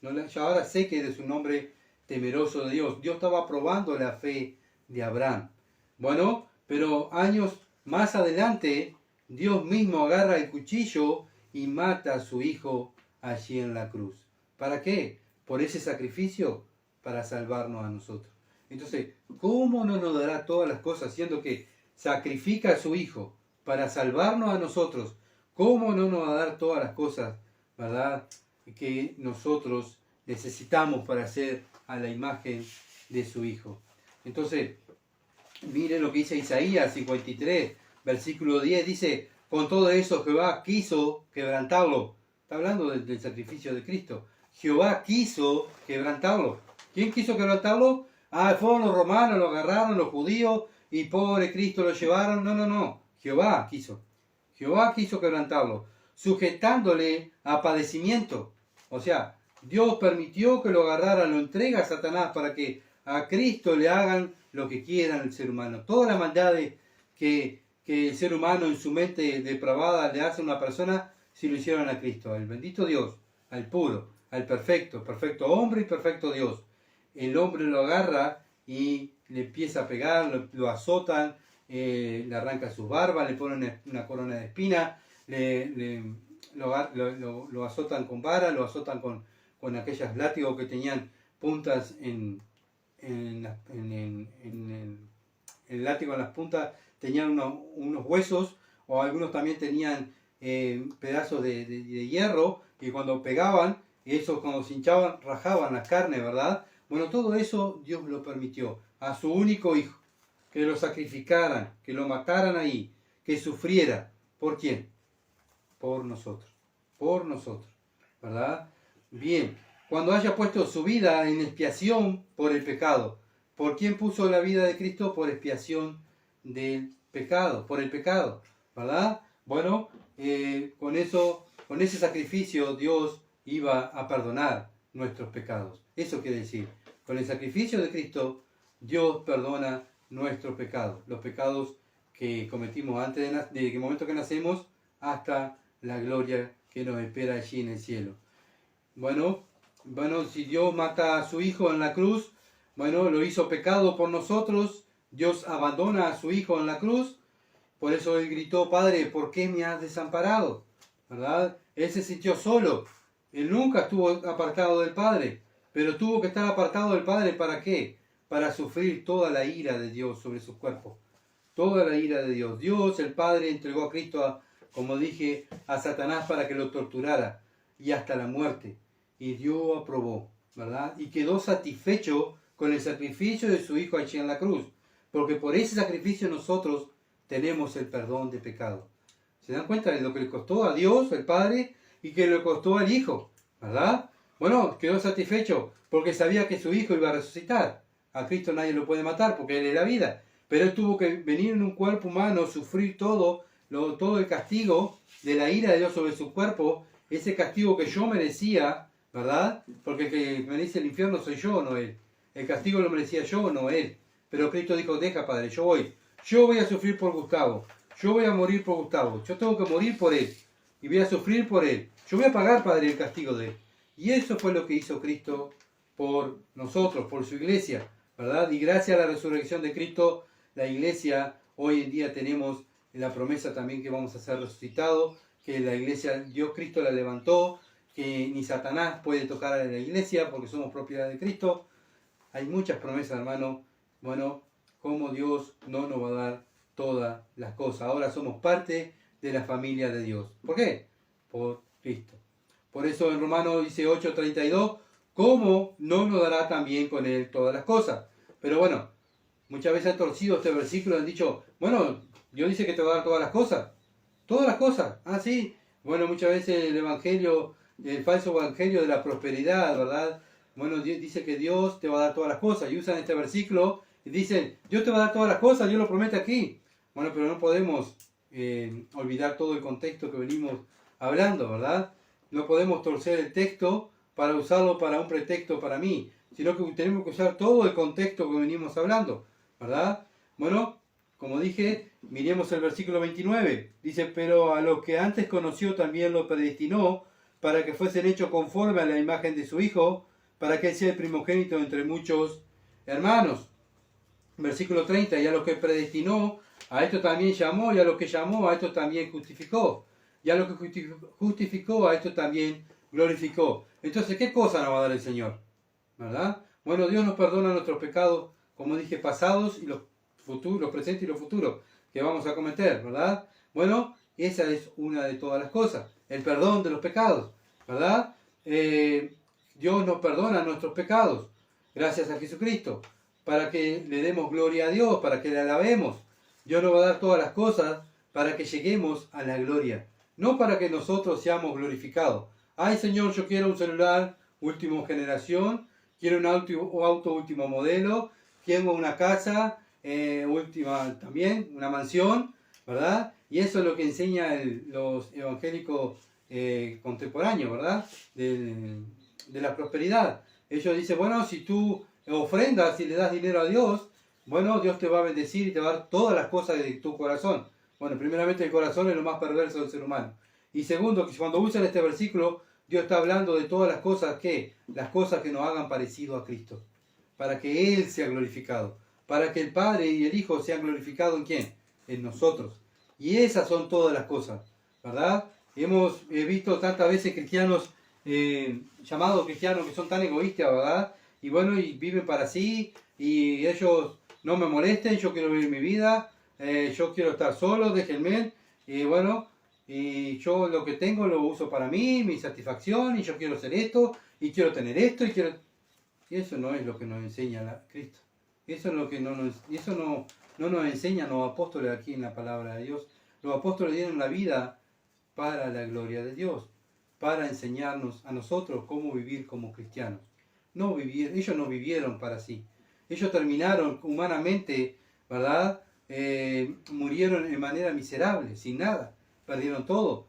Yo ahora sé que eres un hombre temeroso de Dios. Dios estaba probando la fe de Abraham. Bueno, pero años más adelante, Dios mismo agarra el cuchillo y mata a su hijo allí en la cruz. ¿Para qué? Por ese sacrificio, para salvarnos a nosotros. Entonces, ¿cómo no nos dará todas las cosas, siendo que sacrifica a su hijo para salvarnos a nosotros? ¿Cómo no nos va a dar todas las cosas, verdad, que nosotros necesitamos para ser a la imagen de su hijo? Entonces, miren lo que dice Isaías 53, versículo 10, dice: con todo eso Jehová quiso quebrantarlo. Está hablando del sacrificio de Cristo. Jehová quiso quebrantarlo. ¿Quién quiso quebrantarlo? Ah, fueron los romanos, lo agarraron, los judíos, y pobre Cristo lo llevaron. No, no, no. Jehová quiso quebrantarlo, sujetándole a padecimiento. O sea, Dios permitió que lo agarraran, lo entrega a Satanás para que a Cristo le hagan lo que quieran el ser humano. Toda la maldad que el ser humano en su mente depravada le hace a una persona, si lo hicieron a Cristo, al bendito Dios, al puro, al perfecto, perfecto hombre y perfecto Dios. El hombre lo agarra y le empieza a pegar, lo azotan, le arranca sus barbas, le ponen una corona de espina, lo azotan con vara, lo azotan con aquellos látigos que tenían puntas en el látigo en las puntas, tenían unos huesos, o algunos también tenían pedazos de hierro, y cuando pegaban, eso cuando se hinchaban, rajaban la carne, ¿verdad? Bueno, todo eso Dios lo permitió a su único hijo, que lo sacrificaran, que lo mataran ahí, que sufriera. ¿Por quién? Por nosotros, ¿verdad? Bien, cuando haya puesto su vida en expiación por el pecado. ¿Por quién puso la vida de Cristo? Por expiación del pecado, por el pecado, ¿verdad? Bueno, con ese sacrificio Dios iba a perdonar nuestros pecados. Eso quiere decir, con el sacrificio de Cristo, Dios perdona nuestros pecados, los pecados que cometimos antes de momento que nacemos hasta la gloria que nos espera allí en el cielo. Bueno, si Dios mata a su Hijo en la cruz, bueno, lo hizo pecado por nosotros, Dios abandona a su Hijo en la cruz, por eso Él gritó, Padre, ¿por qué me has desamparado? ¿Verdad? Él se sintió solo, Él nunca estuvo apartado del Padre, pero tuvo que estar apartado del Padre, ¿para qué? Para sufrir toda la ira de Dios sobre su cuerpo, toda la ira de Dios. Dios, el Padre, entregó a Cristo, como dije, a Satanás para que lo torturara, y hasta la muerte. Y Dios aprobó, ¿verdad? Y quedó satisfecho con el sacrificio de su Hijo allí en la cruz, porque por ese sacrificio nosotros tenemos el perdón de pecado. ¿Se dan cuenta de lo que le costó a Dios, el Padre, y que le costó al Hijo, ¿verdad? Bueno, quedó satisfecho porque sabía que su Hijo iba a resucitar. A Cristo nadie lo puede matar porque Él es la vida, pero Él tuvo que venir en un cuerpo humano, sufrir todo el castigo de la ira de Dios sobre su cuerpo, ese castigo que yo merecía, ¿verdad? Porque el que merece el infierno soy yo, no Él. El castigo lo merecía yo, no Él. Pero Cristo dijo, deja, Padre, yo voy a sufrir por Gustavo, yo voy a morir por Gustavo, yo tengo que morir por él, y voy a sufrir por él, yo voy a pagar, Padre, el castigo de él. Y eso fue lo que hizo Cristo por nosotros, por su iglesia, ¿verdad? Y gracias a la resurrección de Cristo, la iglesia, hoy en día tenemos la promesa también que vamos a ser resucitados, que la iglesia, Dios Cristo la levantó, que ni Satanás puede tocar a la iglesia porque somos propiedad de Cristo. Hay muchas promesas, hermano. Bueno, cómo Dios no nos va a dar todas las cosas. Ahora somos parte de la familia de Dios. ¿Por qué? Por Cristo. Por eso en Romanos dice 8:32, ¿cómo no nos dará también con Él todas las cosas? Pero bueno, muchas veces han torcido este versículo y han dicho, bueno, Dios dice que te va a dar todas las cosas. Todas las cosas. Ah, sí. Bueno, muchas veces el evangelio, el falso evangelio de la prosperidad, ¿verdad? Bueno, dice que Dios te va a dar todas las cosas. Y usan este versículo y dicen, Dios te va a dar todas las cosas, Dios lo promete aquí. Bueno, pero no podemos olvidar todo el contexto que venimos hablando, ¿verdad? No podemos torcer el texto para usarlo para un pretexto para mí, sino que tenemos que usar todo el contexto que venimos hablando, ¿verdad? Bueno, como dije, miremos el versículo 29. Dice, pero a los que antes conoció también lo predestinó para que fuesen hechos conforme a la imagen de su Hijo, para que Él sea el primogénito entre muchos hermanos. Versículo 30, y a los que predestinó, a esto también llamó, y a los que llamó, a esto también justificó. Y a los que justificó, a esto también glorificó. Entonces, ¿qué cosa nos va a dar el Señor? ¿Verdad? Bueno, Dios nos perdona nuestros pecados, como dije, pasados y los futuros, los presentes y los futuros que vamos a cometer, ¿verdad? Bueno, esa es una de todas las cosas, el perdón de los pecados, ¿verdad? Dios nos perdona nuestros pecados, gracias a Jesucristo, para que le demos gloria a Dios, para que le alabemos. Dios nos va a dar todas las cosas para que lleguemos a la gloria, no para que nosotros seamos glorificados. Ay, Señor, yo quiero un celular última generación, quiero un auto último modelo, tengo una casa, última también, una mansión, ¿verdad? Y eso es lo que enseñan los evangélicos contemporáneos, ¿verdad? De la prosperidad. Ellos dicen, bueno, si tú ofrendas y le das dinero a Dios, bueno, Dios te va a bendecir y te va a dar todas las cosas de tu corazón. Bueno, primeramente el corazón es lo más perverso del ser humano. Y segundo, que cuando usan este versículo, Dios está hablando de todas las cosas que nos hagan parecido a Cristo, para que Él sea glorificado, para que el Padre y el Hijo sean glorificados ¿en quién? En nosotros. Y esas son todas las cosas, ¿verdad? Hemos visto tantas veces cristianos, llamados cristianos, que son tan egoístas, ¿verdad? Y bueno, y viven para sí, y ellos no me molesten, yo quiero vivir mi vida, yo quiero estar solo, déjenme, y bueno, y yo lo que tengo lo uso para mí, mi satisfacción, y yo quiero hacer esto, y quiero tener esto, y quiero... Y eso no es lo que nos enseña Cristo. Eso es lo que no nos enseñan los apóstoles aquí en la palabra de Dios. Los apóstoles dieron la vida para la gloria de Dios, para enseñarnos a nosotros cómo vivir como cristianos. Ellos no vivieron para sí. Ellos terminaron humanamente, ¿verdad? Murieron de manera miserable, sin nada. Perdieron todo.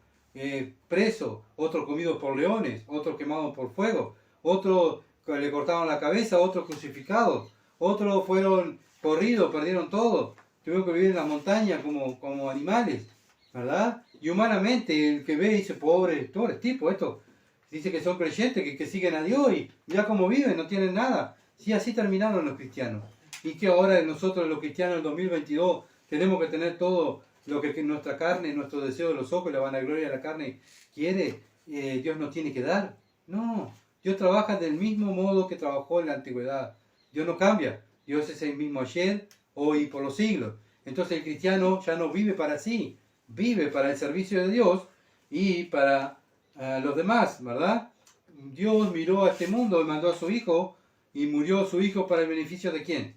Presos, otros comidos por leones, otros quemados por fuego, otros le cortaron la cabeza, otros crucificados, otros fueron corridos, perdieron todo. Tuvieron que vivir en la montaña como animales, ¿verdad? Y humanamente el que ve dice, pobre tipo, esto dice que son creyentes, que siguen a Dios y ya cómo viven, no tienen nada. Sí, así terminaron los cristianos. Y que ahora nosotros los cristianos en 2022 tenemos que tener todo lo que nuestra carne, nuestro deseo de los ojos, la vanagloria de la carne quiere, Dios nos tiene que dar. No, Dios trabaja del mismo modo que trabajó en la antigüedad. Dios no cambia. Dios es el mismo ayer, hoy y por los siglos. Entonces el cristiano ya no vive para sí, vive para el servicio de Dios y para los demás, ¿verdad? Dios miró a este mundo y mandó a su Hijo y murió su Hijo para el beneficio de ¿quién?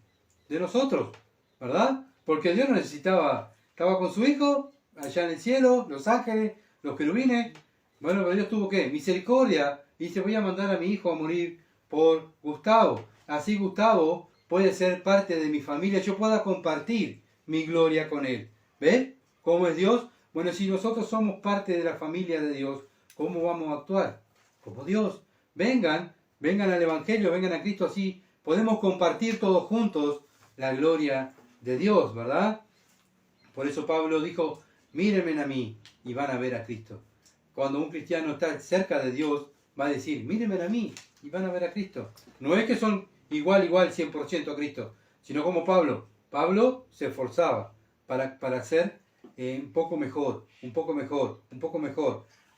De nosotros, ¿verdad? Porque Dios no necesitaba, estaba con su Hijo allá en el cielo, los ángeles, los querubines. Bueno, pero Dios tuvo ¿qué? Misericordia y dice, voy a mandar a mi Hijo a morir por Gustavo. Así Gustavo puede ser parte de mi familia, yo pueda compartir mi gloria con él. ¿Ves cómo es Dios? Bueno, si nosotros somos parte de la familia de Dios, ¿cómo vamos a actuar? Como Dios. Vengan al Evangelio, vengan a Cristo, así podemos compartir todos juntos la gloria de Dios, ¿verdad? Por eso Pablo dijo, mírenme a mí y van a ver a Cristo. Cuando un cristiano está cerca de Dios, va a decir, mírenme a mí y van a ver a Cristo. No es que son igual 100% a Cristo, sino como Pablo. Pablo se esforzaba para ser un poco mejor,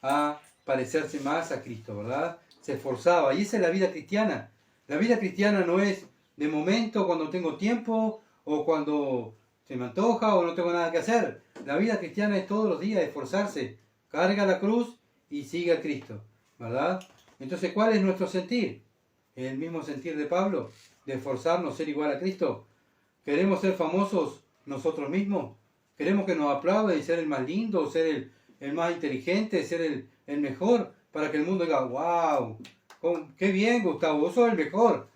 a parecerse más a Cristo, ¿verdad? Se esforzaba, y esa es la vida cristiana. La vida cristiana no es de momento cuando tengo tiempo, o cuando se me antoja, o no tengo nada que hacer. La vida cristiana es todos los días esforzarse, carga la cruz y sigue a Cristo, ¿verdad? Entonces, ¿cuál es nuestro sentir? ¿El mismo sentir de Pablo? ¿De esforzarnos, ser igual a Cristo? ¿Queremos ser famosos nosotros mismos? ¿Queremos que nos aplaudan y ser el más lindo, ser el más inteligente, ser el mejor? Para que el mundo diga, wow, qué bien Gustavo, vos sos el mejor.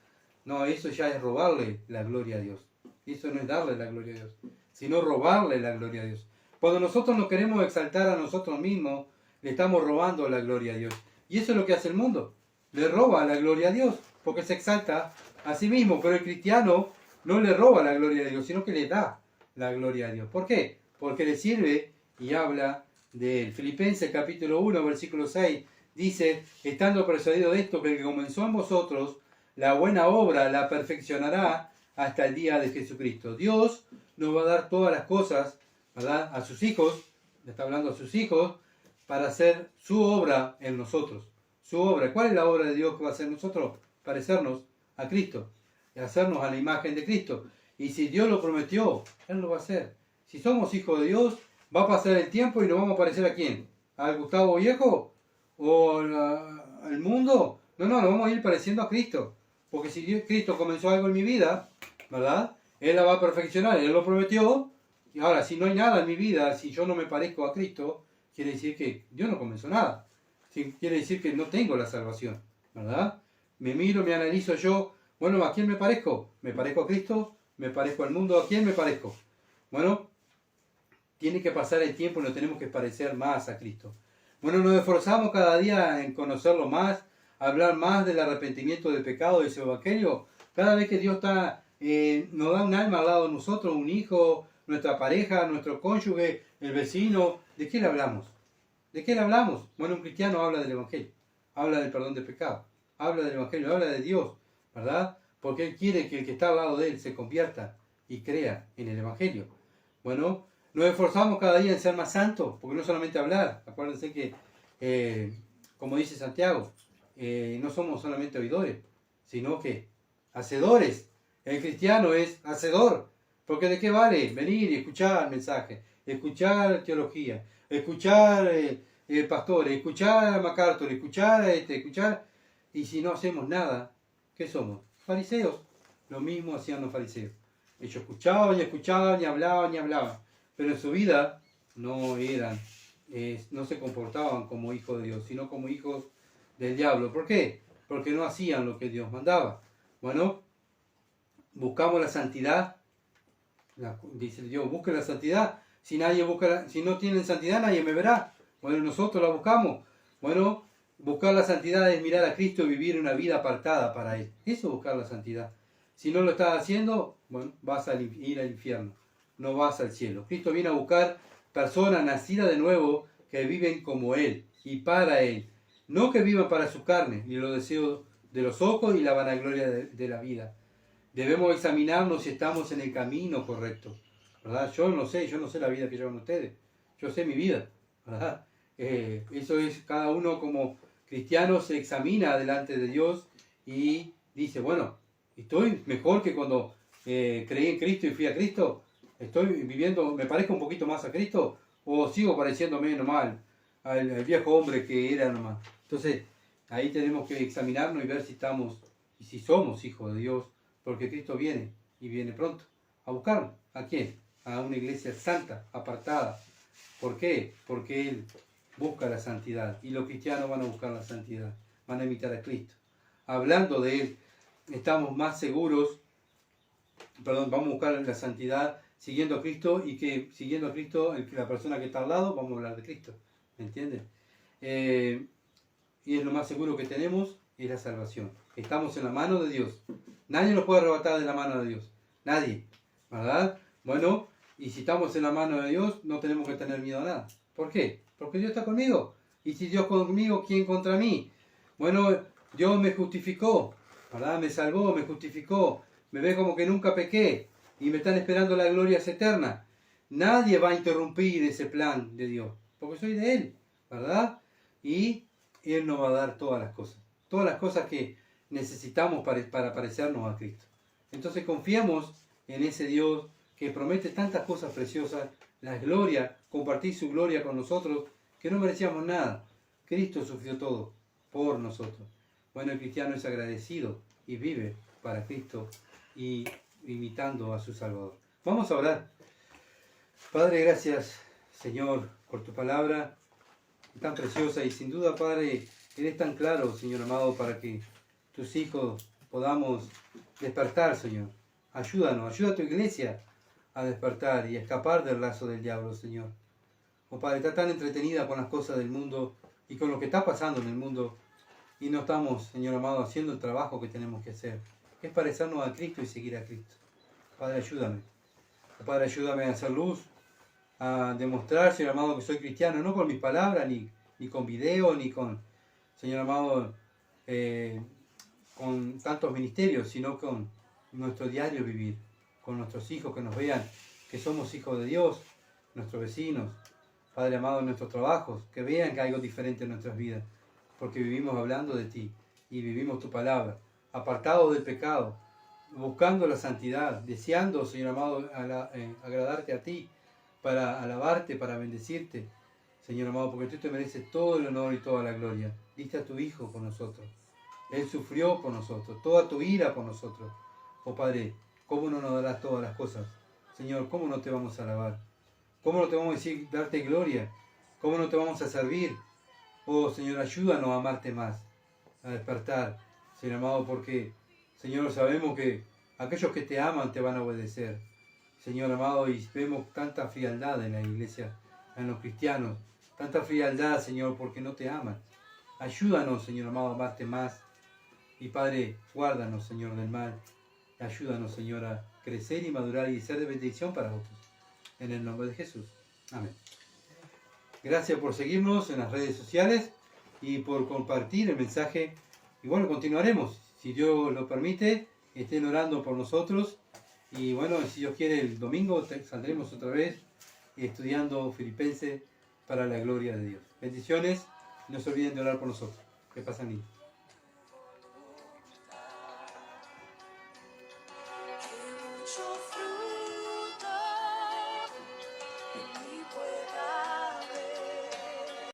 No, eso ya es robarle la gloria a Dios. Eso no es darle la gloria a Dios, sino robarle la gloria a Dios. Cuando nosotros nos queremos exaltar a nosotros mismos, le estamos robando la gloria a Dios. Y eso es lo que hace el mundo. Le roba la gloria a Dios, porque se exalta a sí mismo. Pero el cristiano no le roba la gloria a Dios, sino que le da la gloria a Dios. ¿Por qué? Porque le sirve y habla de él. Filipenses capítulo 1, versículo 6, dice, estando persuadido de esto, que el que comenzó en vosotros la buena obra la perfeccionará hasta el día de Jesucristo. Dios nos va a dar todas las cosas, ¿verdad? A sus hijos, le está hablando a sus hijos, para hacer su obra en nosotros. Su obra. ¿Cuál es la obra de Dios que va a hacer nosotros? Parecernos a Cristo, y hacernos a la imagen de Cristo. Y si Dios lo prometió, Él lo va a hacer. Si somos hijos de Dios, va a pasar el tiempo y nos vamos a parecer ¿a quién? ¿Al Gustavo viejo? ¿O al mundo? No, nos vamos a ir pareciendo a Cristo. Porque si Cristo comenzó algo en mi vida, ¿verdad? Él la va a perfeccionar, Él lo prometió. Y ahora, si no hay nada en mi vida, si yo no me parezco a Cristo, quiere decir que Dios no comenzó nada. Quiere decir que no tengo la salvación, ¿verdad? Me miro, me analizo yo. Bueno, ¿a quién me parezco? ¿Me parezco a Cristo? ¿Me parezco al mundo? ¿A quién me parezco? Bueno, tiene que pasar el tiempo y nos tenemos que parecer más a Cristo. Bueno, nos esforzamos cada día en conocerlo más, hablar más del arrepentimiento del pecado de ese evangelio. Cada vez que Dios nos da un alma al lado de nosotros, un hijo, nuestra pareja, nuestro cónyuge, el vecino, ¿de qué le hablamos? ¿De qué le hablamos? Bueno, un cristiano habla del evangelio, habla del perdón de pecado, habla del evangelio, habla de Dios, ¿verdad? Porque Él quiere que el que está al lado de Él se convierta y crea en el evangelio. Bueno, nos esforzamos cada día en ser más santos, porque no solamente hablar, acuérdense que, como dice Santiago, no somos solamente oidores, sino que hacedores. El cristiano es hacedor, porque ¿de qué vale venir y escuchar mensajes, escuchar teología, escuchar pastores, escuchar MacArthur, escuchar, y si no hacemos nada, ¿qué somos? Fariseos. Lo mismo hacían los fariseos. Ellos escuchaban y escuchaban y hablaban, pero en su vida no no se comportaban como hijos de Dios, sino como hijos del diablo. ¿Por qué? Porque no hacían lo que Dios mandaba. Bueno, buscamos la santidad, dice Dios, busquen la santidad. Si no tienen santidad, nadie me verá. Bueno, nosotros la buscamos. Bueno, buscar la santidad es mirar a Cristo y vivir una vida apartada para Él. Eso es buscar la santidad. Si no lo estás haciendo, bueno, vas a ir al infierno, no vas al cielo. Cristo viene a buscar personas nacidas de nuevo que viven como Él y para Él. No que vivan para su carne y los deseos de los ojos y la vanagloria de la vida. Debemos examinarnos si estamos en el camino correcto, ¿verdad? Yo no sé la vida que llevan ustedes. Yo sé mi vida, ¿verdad? Eso es, cada uno como cristiano se examina delante de Dios y dice, bueno, ¿estoy mejor que cuando creí en Cristo y fui a Cristo? ¿Estoy viviendo, me parezco un poquito más a Cristo? ¿O sigo pareciéndome nomás al viejo hombre que era nomás? Entonces, ahí tenemos que examinarnos y ver si estamos y si somos hijos de Dios, porque Cristo viene y viene pronto a buscarnos. ¿A quién? A una iglesia santa, apartada. ¿Por qué? Porque Él busca la santidad y los cristianos van a buscar la santidad, van a imitar a Cristo. Hablando de Él, estamos más seguros, vamos a buscar la santidad siguiendo a Cristo y que siguiendo a Cristo, la persona que está al lado, vamos a hablar de Cristo, ¿me entiendes? Y es lo más seguro que tenemos, es la salvación. Estamos en la mano de Dios. Nadie nos puede arrebatar de la mano de Dios. Nadie, ¿verdad? Bueno, y si estamos en la mano de Dios, no tenemos que tener miedo a nada. ¿Por qué? Porque Dios está conmigo. Y si Dios conmigo, ¿quién contra mí? Bueno, Dios me justificó, ¿verdad? Me salvó, me justificó. Me ve como que nunca pequé. Y me están esperando la gloria eterna. Nadie va a interrumpir ese plan de Dios. Porque soy de Él, ¿verdad? Y Él nos va a dar todas las cosas. Todas las cosas que necesitamos para parecernos a Cristo. Entonces confiamos en ese Dios que promete tantas cosas preciosas, la gloria, compartir su gloria con nosotros, que no merecíamos nada. Cristo sufrió todo por nosotros. Bueno, el cristiano es agradecido y vive para Cristo y imitando a su Salvador. Vamos a orar. Padre, gracias, Señor, por tu palabra tan preciosa y sin duda, Padre, eres tan claro, Señor amado, para que tus hijos podamos despertar, Señor. Ayúdanos, ayuda a tu iglesia a despertar y a escapar del lazo del diablo, Señor. Oh Padre, está tan entretenida con las cosas del mundo y con lo que está pasando en el mundo y no estamos, Señor amado, haciendo el trabajo que tenemos que hacer, que es parecernos a Cristo y seguir a Cristo. Padre, ayúdame. Oh Padre, ayúdame a hacer luz, a demostrar, Señor amado, que soy cristiano, no con mis palabras, ni con video, ni con, Señor amado, con tantos ministerios, sino con nuestro diario vivir, con nuestros hijos, que nos vean que somos hijos de Dios, nuestros vecinos, Padre amado, en nuestros trabajos, que vean que hay algo diferente en nuestras vidas, porque vivimos hablando de ti y vivimos tu palabra, apartados del pecado, buscando la santidad, deseando, Señor amado, agradarte a ti, para alabarte, para bendecirte, Señor amado, porque tú te mereces todo el honor y toda la gloria. Diste a tu Hijo por nosotros. Él sufrió por nosotros, toda tu ira por nosotros. Oh Padre, ¿cómo no nos darás todas las cosas? Señor, ¿cómo no te vamos a alabar? ¿Cómo no te vamos a decir, darte gloria? ¿Cómo no te vamos a servir? Oh Señor, ayúdanos a amarte más, a despertar, Señor amado, porque Señor, sabemos que aquellos que te aman te van a obedecer. Señor amado, y vemos tanta frialdad en la iglesia, en los cristianos. Tanta frialdad, Señor, porque no te aman. Ayúdanos, Señor amado, a amarte más. Y Padre, guárdanos, Señor, del mal. Ayúdanos, Señor, a crecer y madurar y ser de bendición para otros. En el nombre de Jesús. Amén. Gracias por seguirnos en las redes sociales y por compartir el mensaje. Y bueno, continuaremos. Si Dios lo permite, estén orando por nosotros. Y bueno, si Dios quiere, el domingo saldremos otra vez estudiando Filipenses para la gloria de Dios. Bendiciones. No se olviden de orar por nosotros. Que pasen bien.